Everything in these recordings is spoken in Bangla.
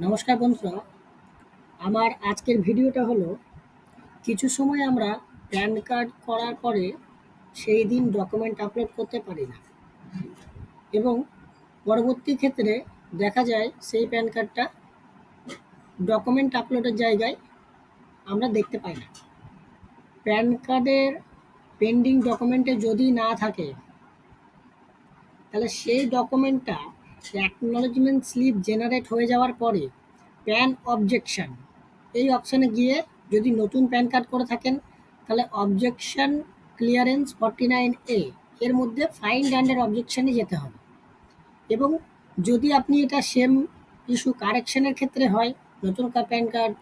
নমস্কার বন্ধুরা, আমার আজকের ভিডিওটা হলো কিছু সময় আমরা প্যান কার্ড করার পরে সেই দিন ডকুমেন্ট আপলোড করতে পারি না এবং পরবর্তী ক্ষেত্রে দেখা যায় সেই প্যান কার্ডটা ডকুমেন্ট আপলোডের জায়গায় আমরা দেখতে পাই না। প্যান কার্ডের পেন্ডিং ডকুমেন্টে যদি না থাকে তাহলে সেই ডকুমেন্টটা অ্যাকনোলেজমেন্ট স্লিপ জেনারেট হয়ে যাওয়ার পরে প্যান অবজেকশন এই অপশানে গিয়ে যদি নতুন প্যান কার্ড করে থাকেন তাহলে অবজেকশন ক্লিয়ারেন্স 49A এর মধ্যে ফাইন্ড অ্যান্ডের অবজেকশনে যেতে হবে। এবং যদি আপনি এটা সেম ইস্যু কারেকশনের ক্ষেত্রে হয়, নতুন প্যান কার্ড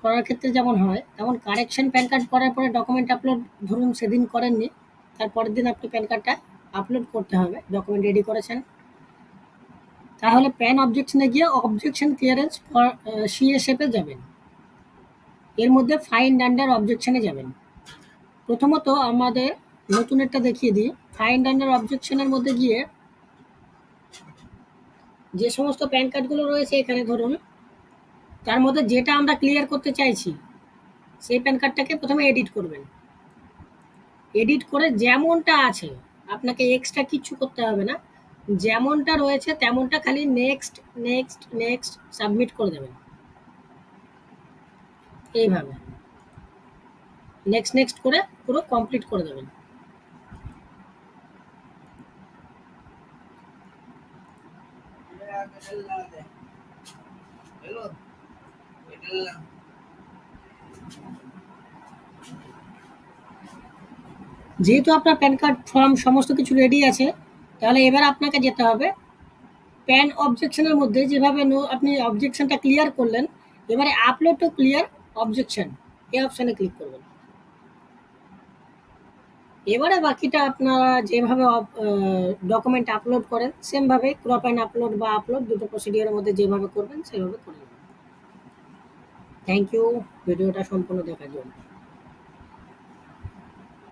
করার ক্ষেত্রে যেমন হয় তেমন কারেকশন প্যান কার্ড করার পরে ডকুমেন্ট আপলোড ধরুন সেদিন করেননি, তার পরের দিন আপনি প্যান কার্ডটা আপলোড করতে হবে, ডকুমেন্ট রেডি করেছেন, তাহলে প্যান অবজেকশনে গিয়ে অবজেকশন ক্লিয়ারেন্স সিএসএফে যাবেন, এর মধ্যে ফাইন্ড আন্ডার অবজেকশনে যাবেন। প্রথমত আমাদের নতুনেরটা দেখিয়ে দিই। ফাইন্ড আন্ডার অবজেকশনের মধ্যে গিয়ে যে সমস্ত প্যান কার্ডগুলো রয়েছে এখানে ধরুন, তার মধ্যে যেটা আমরা ক্লিয়ার করতে চাইছি সেই প্যান কার্ডটাকে প্রথমে এডিট করবেন। এডিট করে যেমনটা আছে, আপনাকে এক্সট্রা কিচ্ছু করতে হবে না, যেমনটা রয়েছে তেমনটা খালি নেক্সট নেক্সট নেক্সট সাবমিট করে দেবেন। এইভাবে নেক্সট নেক্সট করে পুরো কমপ্লিট করে দেবেন। যেহেতু আপনার প্যান কার্ড ফর্ম সমস্ত কিছু রেডি আছে, তাহলে এবার আপনাকে যেতে হবে প্যান অবজেকশনের মধ্যে, যেভাবে আপনি অবজেকশনটা ক্লিয়ার করলেন, এবারে আপলোড টু ক্লিয়ার অবজেকশন এই অপশানে ক্লিক করবেন। এবারে বাকিটা আপনারা যেভাবে ডকুমেন্ট আপলোড করেন সেমভাবে ক্রপ অ্যান্ড আপলোড বা আপলোড দুটো প্রসিডিওরের মধ্যে যেভাবে করবেন সেভাবে করে নেবেন। থ্যাংক ইউ ভিডিওটা সম্পূর্ণ দেখার জন্য।